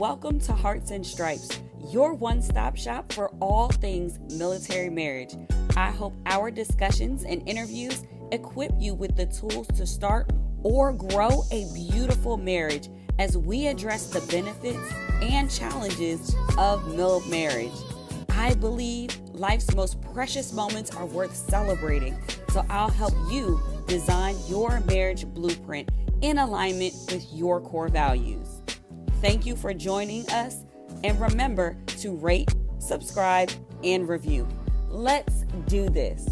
Welcome to Hearts and Stripes, your one-stop shop for all things military marriage. I hope our discussions and interviews equip you with the tools to start or grow a beautiful marriage as we address the benefits and challenges of milmarriage. I believe life's most precious moments are worth celebrating, so I'll help you design your marriage blueprint in alignment with your core values. Thank you for joining us, and remember to rate, subscribe, and review. Let's do this.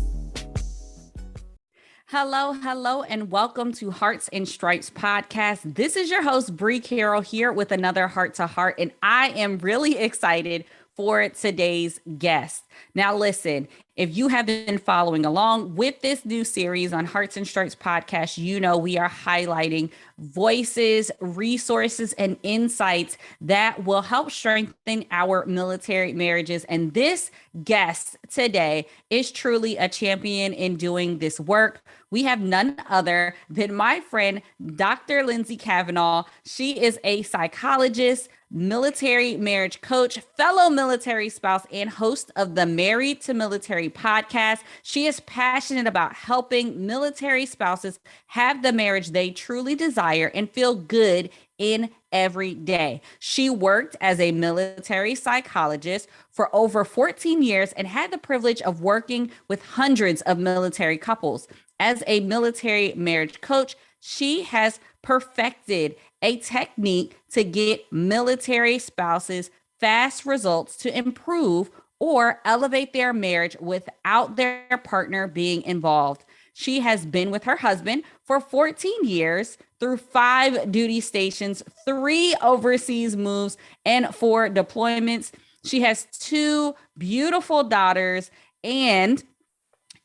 Hello, and welcome to Hearts and Stripes podcast. This is your host, Bree Carroll, here with another Heart to Heart, and I am really excited for today's guest. Now, listen, if you have been following along with this new series on Hearts and Stripes podcast, you know we are highlighting voices, resources, and insights that will help strengthen our military marriages. And this guest today is truly a champion in doing this work. We have none other than my friend, Dr. Lindsay Cavanagh. She is a psychologist, military marriage coach, fellow military spouse, and host of the Married to Military podcast. She is passionate about helping military spouses have the marriage they truly desire and feel good in every day. She worked as a military psychologist for over 14 years and had the privilege of working with hundreds of military couples. As a military marriage coach, she has perfected a technique to get military spouses fast results to improve or elevate their marriage without their partner being involved. She has been with her husband for 14 years through 5 duty stations, 3 overseas moves, and 4 deployments. She has 2 beautiful daughters and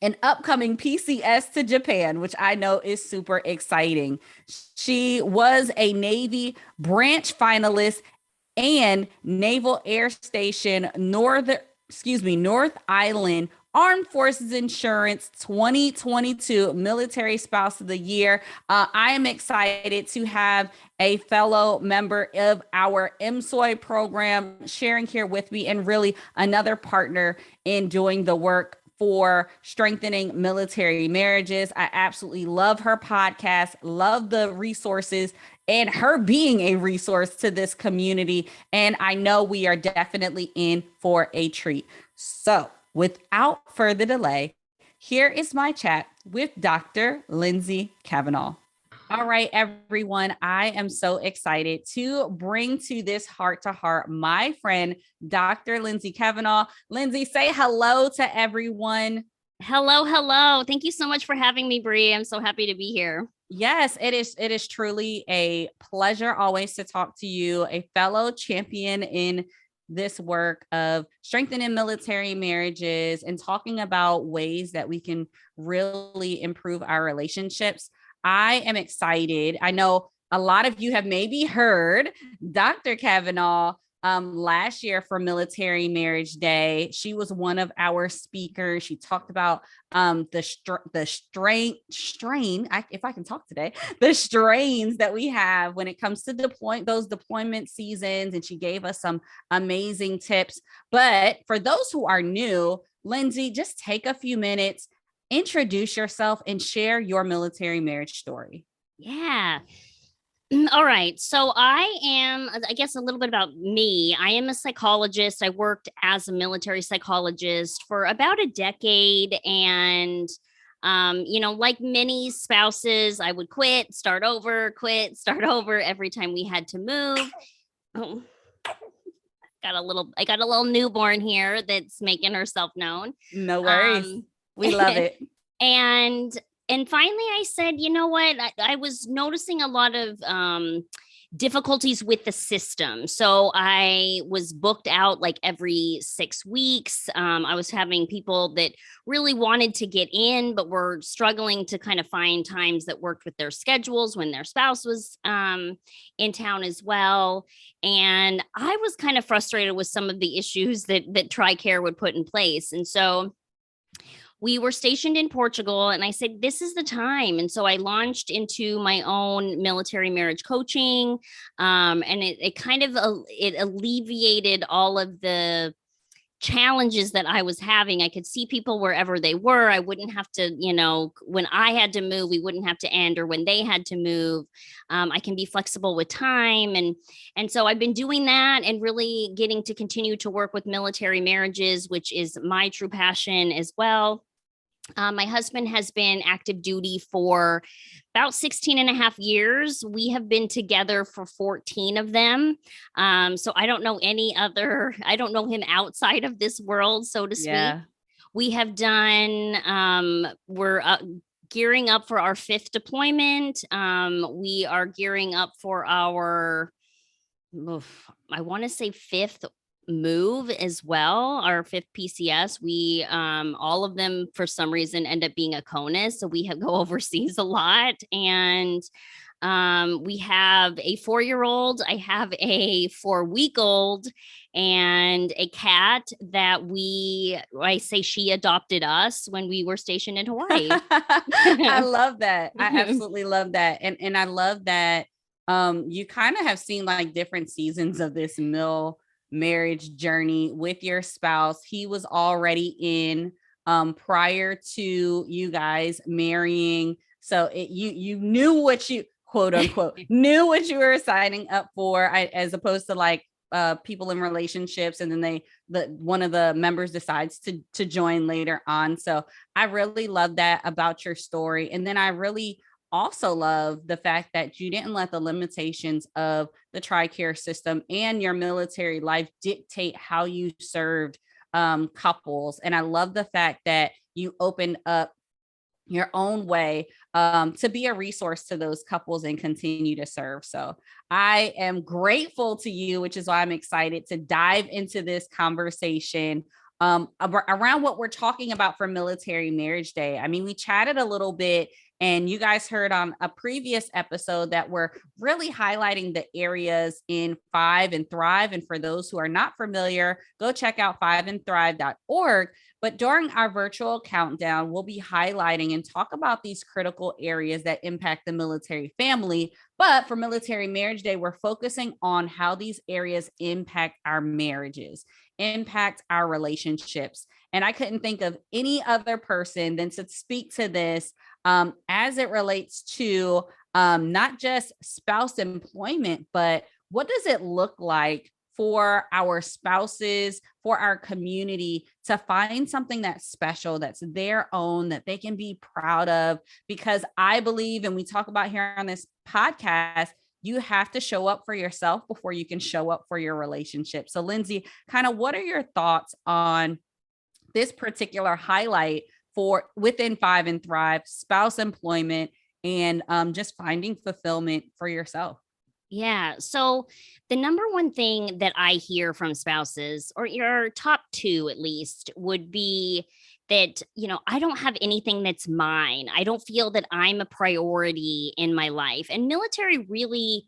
an upcoming PCS to Japan, which I know is super exciting. She was a Navy branch finalist and Naval Air Station North Island Armed Forces Insurance 2022 Military Spouse of the Year. I am excited to have a fellow member of our MSOY program sharing here with me, and really another partner in doing the work for strengthening military marriages. I absolutely love her podcast, love the resources, and her being a resource to this community. And I know we are definitely in for a treat. So without further delay, here is my chat with Dr. Lindsay Cavanagh. All right, everyone, I am so excited to bring to this Heart to Heart my friend, Dr. Lindsay Cavanagh. Lindsay, say hello to everyone. Hello. Thank you so much for having me, Bree. I'm so happy to be here. Yes, it is truly a pleasure always to talk to you, a fellow champion in this work of strengthening military marriages and talking about ways that we can really improve our relationships. I am excited. I know a lot of you have maybe heard Dr. Cavanagh last year for Military Marriage Day. She was one of our speakers. She talked about the strains that we have when it comes to those deployment seasons. And she gave us some amazing tips. But for those who are new, Lindsay, just take a few minutes, introduce yourself, and share your military marriage story. Yeah. All right. So I guess a little bit about me. I am a psychologist. I worked as a military psychologist for about a decade. And, like many spouses, I would start over every time we had to move. Oh, I got a little newborn here that's making herself known. No worries. We love it. And finally I said, you know what? I was noticing a lot of difficulties with the system. So I was booked out like every 6 weeks. I was having people that really wanted to get in, but were struggling to kind of find times that worked with their schedules when their spouse was in town as well. And I was kind of frustrated with some of the issues that TRICARE would put in place. And so we were stationed in Portugal, and I said, this is the time. And so I launched into my own military marriage coaching. And it kind of, it alleviated all of the challenges that I was having. I could see people wherever they were. I wouldn't have to, when I had to move, we wouldn't have to end, or when they had to move. I can be flexible with time. And so I've been doing that and really getting to continue to work with military marriages, which is my true passion as well. My husband has been active duty for about 16 and a half years. We have been together for 14 of them. So I don't know I don't know him outside of this world, so to speak. Yeah. We have done, we're gearing up for our 5th deployment. We are gearing up for our, I want to say 5th move as well, our 5th PCS. We all of them for some reason end up being a CONUS, so we have go overseas a lot. And we have a 4-year-old, I have a 4-week-old, and a cat that I say she adopted us when we were stationed in Hawaii. I love that. I absolutely love that. And I love that you kind of have seen like different seasons of this marriage journey with your spouse. He was already in prior to you guys marrying. So you knew what you quote unquote knew what you were signing up for, as opposed to like people in relationships and then one of the members decides to join later on. So I really love that about your story. And then I really also love the fact that you didn't let the limitations of the TRICARE system and your military life dictate how you served couples. And I love the fact that you opened up your own way to be a resource to those couples and continue to serve. So I am grateful to you, which is why I'm excited to dive into this conversation around what we're talking about for Military Marriage Day. I mean, we chatted a little bit, and you guys heard on a previous episode that we're really highlighting the areas in 5 and Thrive. And for those who are not familiar, go check out 5andthrive.org. But during our virtual countdown, we'll be highlighting and talk about these critical areas that impact the military family. But for Military Marriage Day, we're focusing on how these areas impact our marriages, impact our relationships. And I couldn't think of any other person than to speak to this as it relates to not just spouse employment, but what does it look like for our spouses, for our community to find something that's special, that's their own, that they can be proud of? Because I believe, and we talk about here on this podcast, you have to show up for yourself before you can show up for your relationship. So Lindsay, kind of what are your thoughts on this particular highlight for within 5 and Thrive, spouse employment, and just finding fulfillment for yourself? Yeah. So the number one thing that I hear from spouses, or your top 2 at least, would be that, I don't have anything that's mine. I don't feel that I'm a priority in my life. And military really,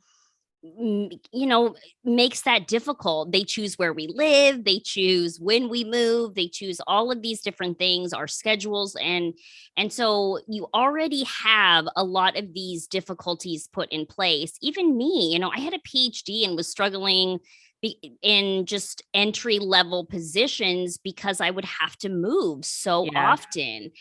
makes that difficult. They choose where we live, they choose when we move, they choose all of these different things, our schedules. And so you already have a lot of these difficulties put in place. Even me, I had a PhD and was struggling in just entry level positions because I would have to move so often.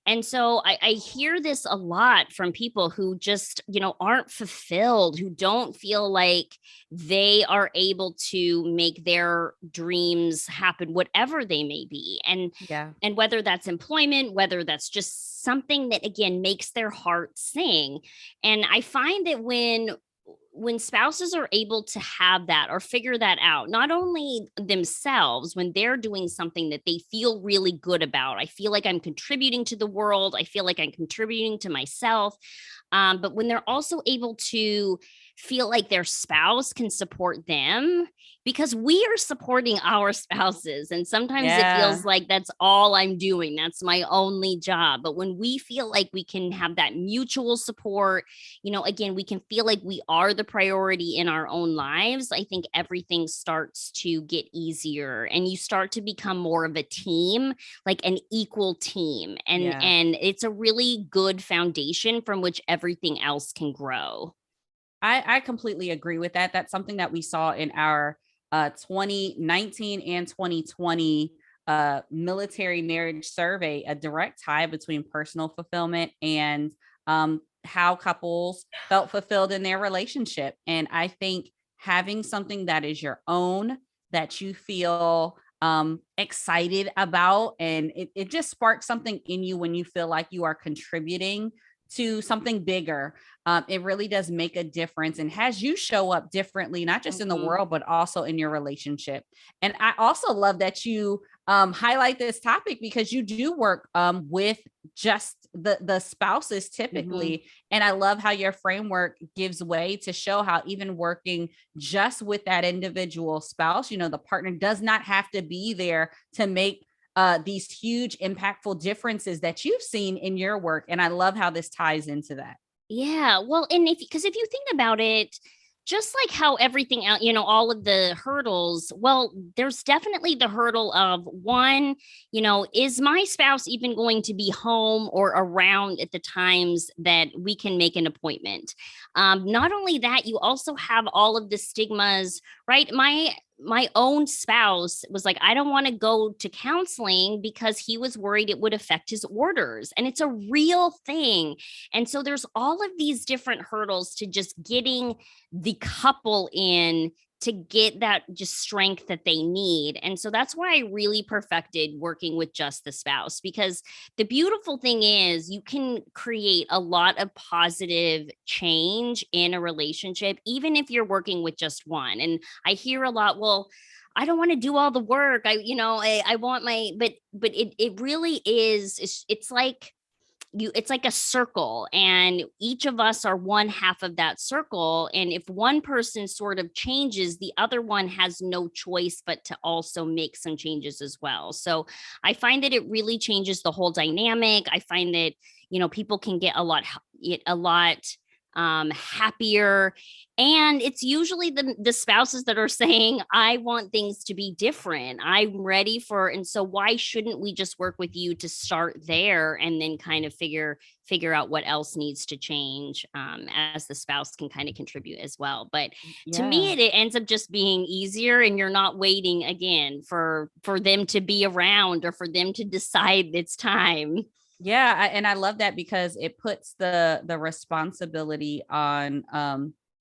And so I hear this a lot from people who just, aren't fulfilled, who don't feel like they are able to make their dreams happen, whatever they may be. And whether that's employment, whether that's just something that, again, makes their heart sing. And I find that when spouses are able to have that or figure that out, not only themselves, when they're doing something that they feel really good about, I feel like I'm contributing to the world, I feel like I'm contributing to myself, But when they're also able to feel like their spouse can support them, because we are supporting our spouses. And sometimes it Yeah. feels like that's all I'm doing. That's my only job. But when we feel like we can have that mutual support, again, we can feel like we are the priority in our own lives. I think everything starts to get easier and you start to become more of a team, like an equal team. And Yeah. and it's a really good foundation from which everything else can grow. I completely agree with that. That's something that we saw in our 2019 and 2020 military marriage survey, a direct tie between personal fulfillment and how couples felt fulfilled in their relationship. And I think having something that is your own, that you feel excited about, and it just sparks something in you when you feel like you are contributing to something bigger. It really does make a difference and has you show up differently, not just in the world, but also in your relationship. And I also love that you highlight this topic because you do work with just the spouses typically. And I love how your framework gives way to show how even working just with that individual spouse, the partner does not have to be there to make these huge impactful differences that you've seen in your work. And I love how this ties into that. Yeah. Well, and because if you think about it, just like how everything else, all of the hurdles, well, there's definitely the hurdle of one, is my spouse even going to be home or around at the times that we can make an appointment? Not only that, you also have all of the stigmas, right? My own spouse was like, I don't want to go to counseling because he was worried it would affect his orders. And it's a real thing. And so there's all of these different hurdles to just getting the couple in to get that just strength that they need. And so that's why I really perfected working with just the spouse, because the beautiful thing is you can create a lot of positive change in a relationship, even if you're working with just one. And I hear a lot, well, I don't want to do all the work. I want but it really is, it's like it's like a circle, and each of us are one half of that circle, and if one person sort of changes, the other one has no choice but to also make some changes as well. So I find that it really changes the whole dynamic. I find that people can get a lot happier, and it's usually the spouses that are saying, I want things to be different, I'm ready for, and so why shouldn't we just work with you to start there and then kind of figure out what else needs to change, as the spouse can kind of contribute as well. But to me, Yeah. it ends up just being easier, and you're not waiting again for them to be around or for them to decide it's time. Yeah. And I love that because it puts the responsibility on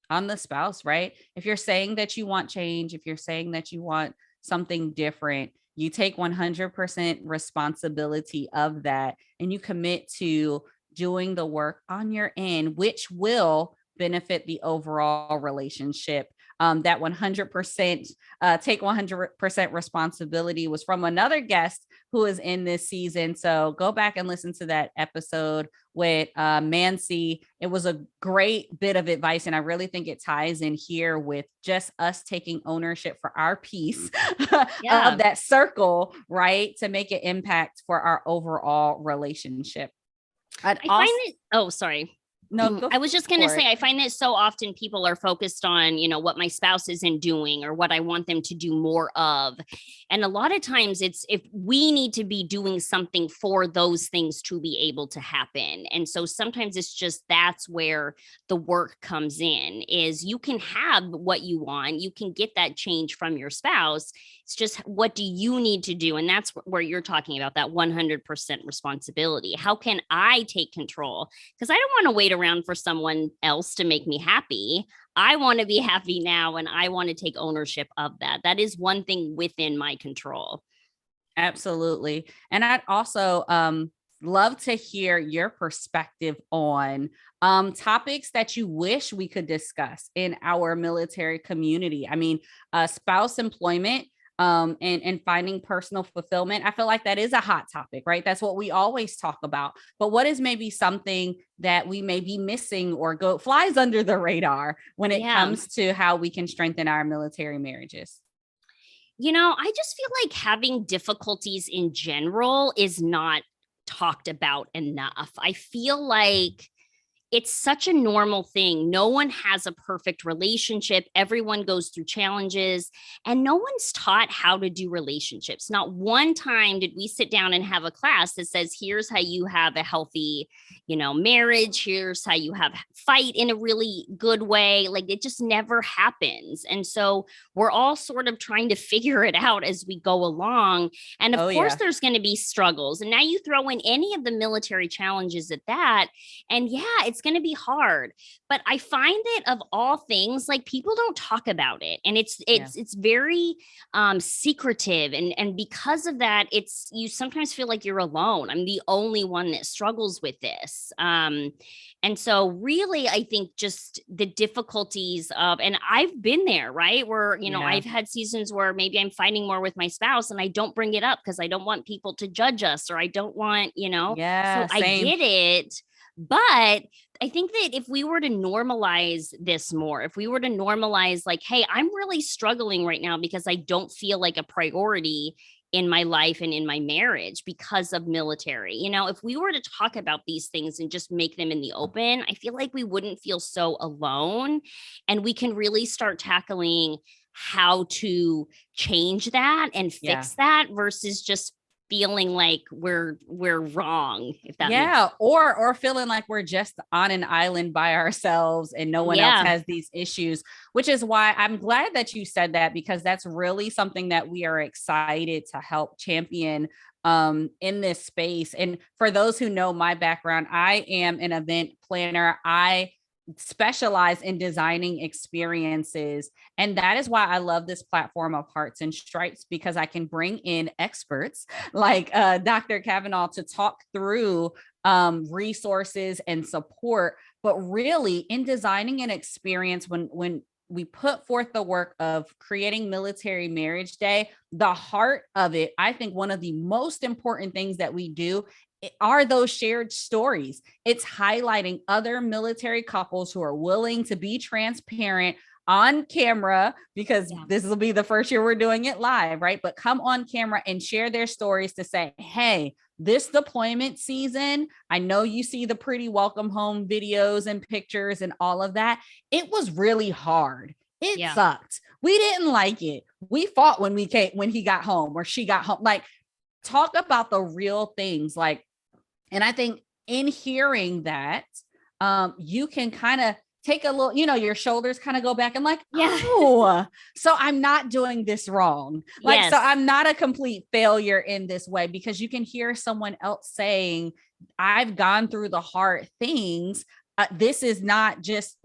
the spouse, right? If you're saying that you want change, if you're saying that you want something different, you take 100% responsibility of that and you commit to doing the work on your end, which will benefit the overall relationship. That 100% take 100% responsibility was from another guest who is in this season. So go back and listen to that episode with Mancy. It was a great bit of advice. And I really think it ties in here with just us taking ownership for our piece Yeah. of that circle, right? To make an impact for our overall relationship. I'd I also, find it, oh, sorry. no, go I was just going to for it. say, I find that so often people are focused on, what my spouse isn't doing or what I want them to do more of. And a lot of times it's if we need to be doing something for those things to be able to happen. And so sometimes it's just that's where the work comes in, is you can have what you want, you can get that change from your spouse. It's just, what do you need to do? And that's where you're talking about that 100% responsibility. How can I take control? Because I don't want to wait around for someone else to make me happy. I want to be happy now, and I want to take ownership of that. That is one thing within my control. Absolutely. And I'd also love to hear your perspective on topics that you wish we could discuss in our military community. I mean, spouse employment and finding personal fulfillment. I feel like that is a hot topic, right? That's what we always talk about. But what is maybe something that we may be missing or flies under the radar when it comes to how we can strengthen our military marriages? I just feel like having difficulties in general is not talked about enough. I feel like it's such a normal thing. No one has a perfect relationship. Everyone goes through challenges, and no one's taught how to do relationships. Not one time did we sit down and have a class that says, here's how you have a healthy, marriage. Here's how you fight in a really good way. Like, it just never happens. And so we're all sort of trying to figure it out as we go along. And of course, there's going to be struggles. And now you throw in any of the military challenges at that. And it's going to be hard, but I find that of all things, like, people don't talk about it, and it's very secretive, and because of that, you sometimes feel like you're alone. I'm the only one that struggles with this, and so really, I think just the difficulties of, and I've been there, right, where I've had seasons where maybe I'm fighting more with my spouse, and I don't bring it up because I don't want people to judge us, or I don't want, so I get it. But I think that if we were to normalize this more, if we were to normalize, like, hey, I'm really struggling right now because I don't feel like a priority in my life and in my marriage because of military. If we were to talk about these things and just make them in the open, I feel like we wouldn't feel so alone, and we can really start tackling how to change that and fix that versus just feeling like we're wrong, if that makes or feeling like we're just on an island by ourselves and no one else has these issues, which is why I'm glad that you said that, because that's really something that we are excited to help champion in this space. And for those who know my background, I am an event planner. I specialize in designing experiences. And that is why I love this platform of Hearts and Stripes, because I can bring in experts like Dr. Cavanagh to talk through resources and support. But really, in designing an experience, when we put forth the work of creating Military Marriage Day, the heart of it, I think one of the most important things that we do are those shared stories. It's highlighting other military couples who are willing to be transparent on camera, because this will be the first year we're doing it live, right? But come on camera and share their stories to say, hey, this deployment season, I know you see the pretty welcome home videos and pictures and all of that. It was really hard. It sucked. We didn't like it. We fought when he got home or she got home. Like, talk about the real things. Like, and I think in hearing that, you can kind of take a little, your shoulders kind of go back and like, oh, so I'm not doing this wrong. Like, so I'm not a complete failure in this way, because you can hear someone else saying, I've gone through the hard things. This is not just,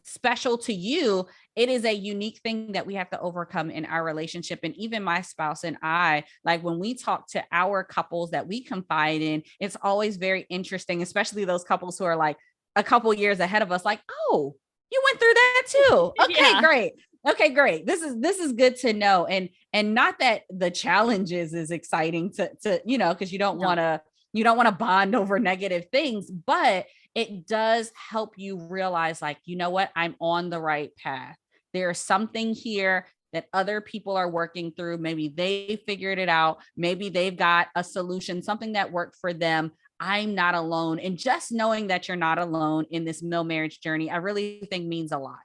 special to you. It is a unique thing that we have to overcome in our relationship. And even my spouse and I, like, when we talk to our couples that we confide in, it's always very interesting, especially those couples who are like a couple years ahead of us, like, oh, you went through that too. Okay, great. Okay, great. This is good to know. And not that the challenges is exciting to because you don't want to bond over negative things, but it does help you realize, like, you know what, I'm on the right path. There's something here that other people are working through. Maybe they figured it out. Maybe they've got a solution, something that worked for them. I'm not alone. And just knowing that you're not alone in this marriage journey, I really think means a lot.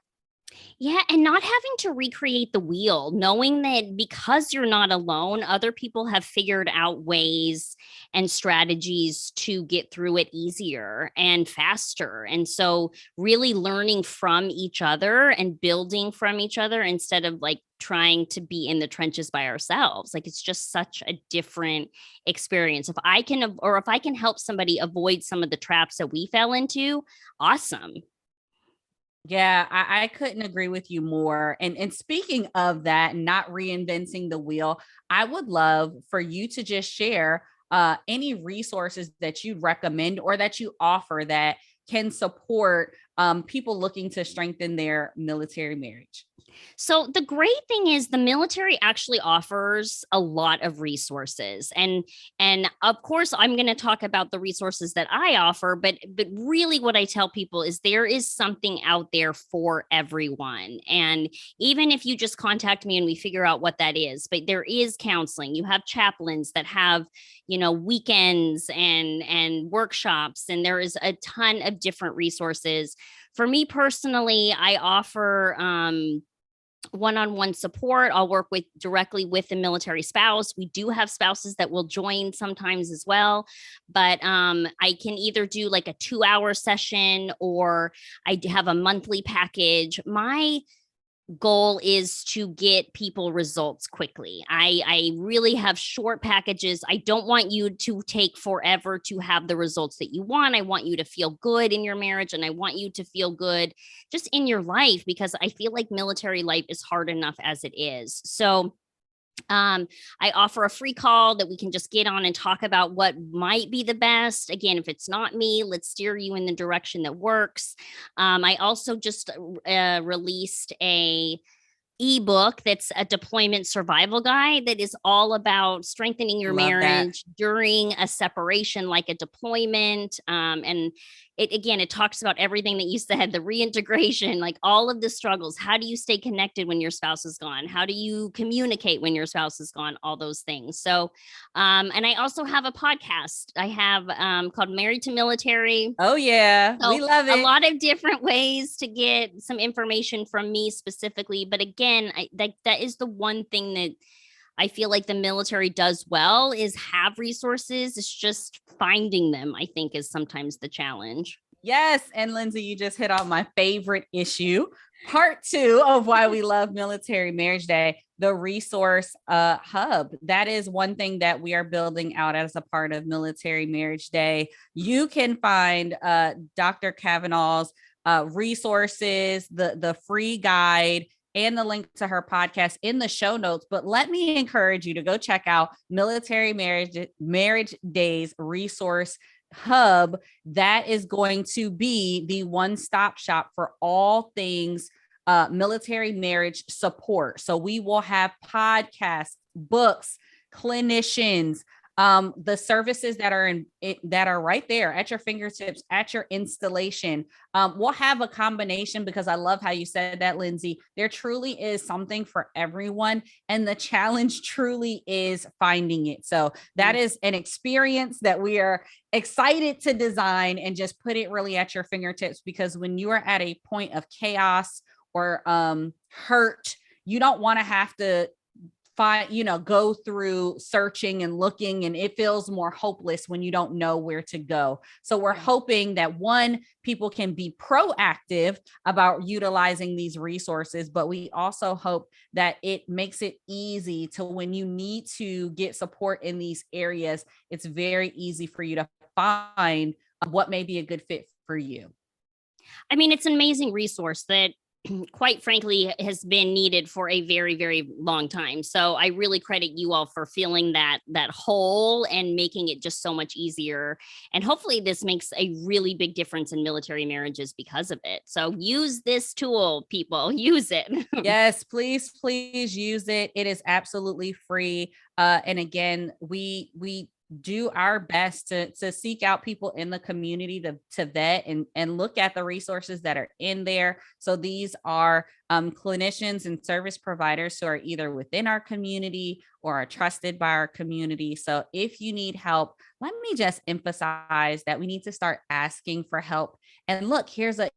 Yeah, and not having to recreate the wheel, knowing that because you're not alone, other people have figured out ways and strategies to get through it easier and faster. And so really learning from each other and building from each other instead of like trying to be in the trenches by ourselves. Like, it's just such a different experience. If I can help somebody avoid some of the traps that we fell into, awesome. Yeah, I couldn't agree with you more. And speaking of that, not reinventing the wheel, I would love for you to just share any resources that you recommend or that you offer that can support people looking to strengthen their military marriage. So the great thing is the military actually offers a lot of resources, and of course I'm going to talk about the resources that I offer, but really what I tell people is there is something out there for everyone. And even if you just contact me and we figure out what that is, but there is counseling. You have chaplains that have, weekends and workshops, and there is a ton of different resources. For me personally, I offer one-on-one support. I'll work with directly with the military spouse. We do have spouses that will join sometimes as well, but I can either do like a 2-hour session, or I have a monthly package. My goal is to get people results quickly. I really have short packages. I don't want you to take forever to have the results that you want. I want you to feel good in your marriage, and I want you to feel good just in your life, because I feel like military life is hard enough as it is. So I offer a free call that we can just get on and talk about what might be the best. Again, if it's not me, let's steer you in the direction that works. I also just released a ebook that's a deployment survival guide that is all about strengthening your Love marriage that. during a separation, like a deployment. And it talks about everything that you said, the reintegration, like all of the struggles. How do you stay connected when your spouse is gone? How do you communicate when your spouse is gone? All those things. So, and I also have a podcast I have called Married to Military. Oh yeah, we So love a it. lot of different ways to get some information from me specifically. But again, that is the one thing that I feel like the military does well, is have resources. It's just finding them, I think, is sometimes the challenge. Yes. And Lindsay, you just hit on my favorite issue, part 2 of why we love Military Marriage Day, the resource hub. That is one thing that we are building out as a part of Military Marriage Day. You can find Dr. Cavanagh's resources, the free guide, and the link to her podcast in the show notes. But let me encourage you to go check out Military Marriage Day's resource hub. That is going to be the one-stop shop for all things military marriage support. So we will have podcasts, books, clinicians, the services that are that are right there at your fingertips, at your installation. We'll have a combination, because I love how you said that, Lindsay. There truly is something for everyone, and the challenge truly is finding it. So that is an experience that we are excited to design and just put it really at your fingertips, because when you are at a point of chaos or hurt, you don't want to have to go through searching and looking, and it feels more hopeless when you don't know where to go. So we're hoping that, one, people can be proactive about utilizing these resources, but we also hope that it makes it easy to, when you need to get support in these areas, it's very easy for you to find what may be a good fit for you. I mean, it's an amazing resource that quite frankly has been needed for a very, very long time. So I really credit you all for feeling that hole and making it just so much easier. And hopefully this makes a really big difference in military marriages because of it. So use this tool, people. Use it. Yes, please use it. It is absolutely free. And again, we do our best to seek out people in the community to vet and look at the resources that are in there. So these are clinicians and service providers who are either within our community or are trusted by our community. So if you need help, let me just emphasize that we need to start asking for help. And look, here's an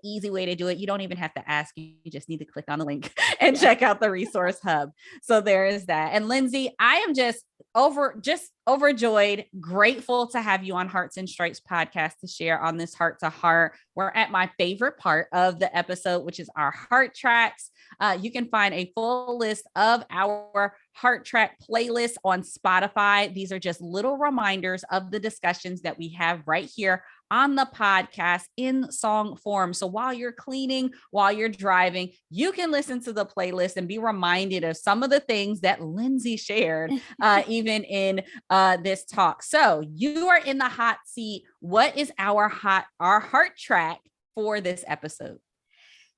easy way to do it. You don't even have to ask. You just need to click on the link and check out the resource hub. So there is that. And Lindsay, I am just overjoyed, grateful to have you on Hearts and Stripes podcast to share on this heart to heart. We're at my favorite part of the episode, which is our heart tracks. You can find a full list of our heart track playlist on Spotify. These are just little reminders of the discussions that we have right here on the podcast in song form. So while you're cleaning, while you're driving, you can listen to the playlist and be reminded of some of the things that Lindsay shared, even in this talk. So you are in the hot seat. What is our heart track for this episode?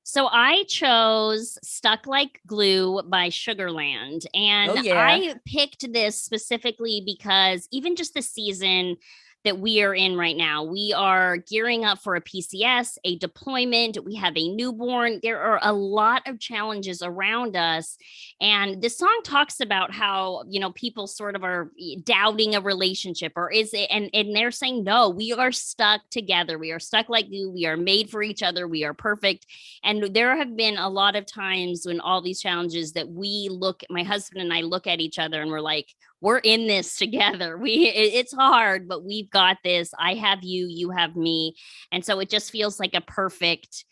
So I chose Stuck Like Glue by Sugarland. Oh And yeah. I picked this specifically because even just the season that we are in right now, we are gearing up for a PCS, a deployment, we have a newborn. There are a lot of challenges around us. And this song talks about how, people sort of are doubting a relationship, or is it, and they're saying, no, we are stuck together. We are stuck like glue. We are made for each other. We are perfect. And there have been a lot of times when all these challenges that my husband and I look at each other and we're like, we're in this together. It's hard, but we've got this. I have you, you have me. And so it just feels like a perfect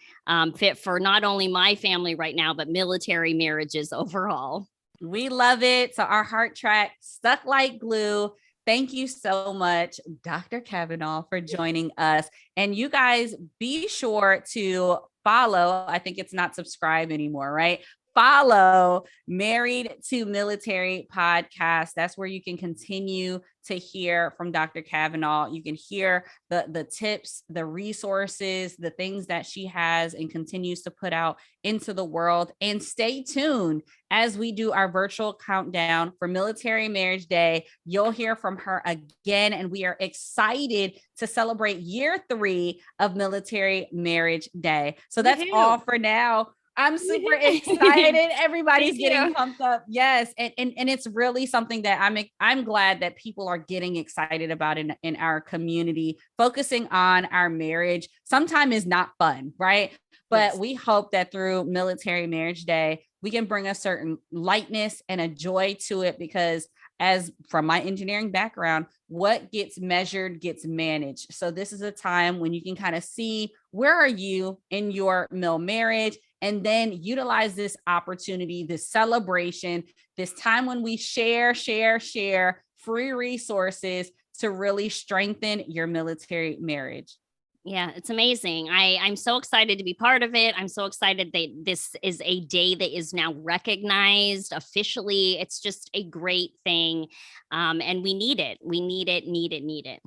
fit for not only my family right now, but military marriages overall. We love it. So our heart track, Stuck Like Glue. Thank you so much, Dr. Cavanagh, for joining us. And you guys be sure to follow. I think it's not subscribe anymore, right? Follow Married to Military podcast. That's where you can continue to hear from Dr. Cavanagh. You can hear the tips, the resources, the things that she has and continues to put out into the world. And stay tuned as we do our virtual countdown for Military Marriage Day. You'll hear from her again, and we are excited to celebrate year 3 of Military Marriage Day. So that's all for now. I'm super excited. Everybody's getting pumped up. Yes. And it's really something that I'm glad that people are getting excited about in our community. Focusing on our marriage sometimes is not fun, right? But we hope that through Military Marriage Day, we can bring a certain lightness and a joy to it, because as from my engineering background, what gets measured gets managed. So this is a time when you can kind of see where are you in your mil marriage, and then utilize this opportunity, this celebration, this time when we share free resources to really strengthen your military marriage. Yeah, it's amazing. I'm so excited to be part of it. I'm so excited that this is a day that is now recognized officially. It's just a great thing. And we need it. We need it.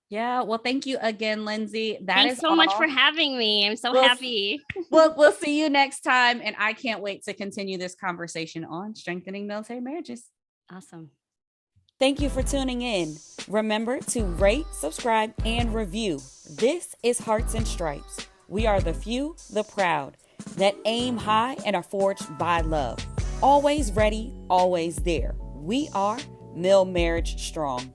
Yeah. Well, thank you again, Lindsay. Thanks so much for having me. I'm so happy. We'll see you next time. And I can't wait to continue this conversation on strengthening military marriages. Awesome. Thank you for tuning in. Remember to rate, subscribe, and review. This is Hearts and Stripes. We are the few, the proud, that aim high and are forged by love. Always ready, always there. We are Mil Marriage Strong.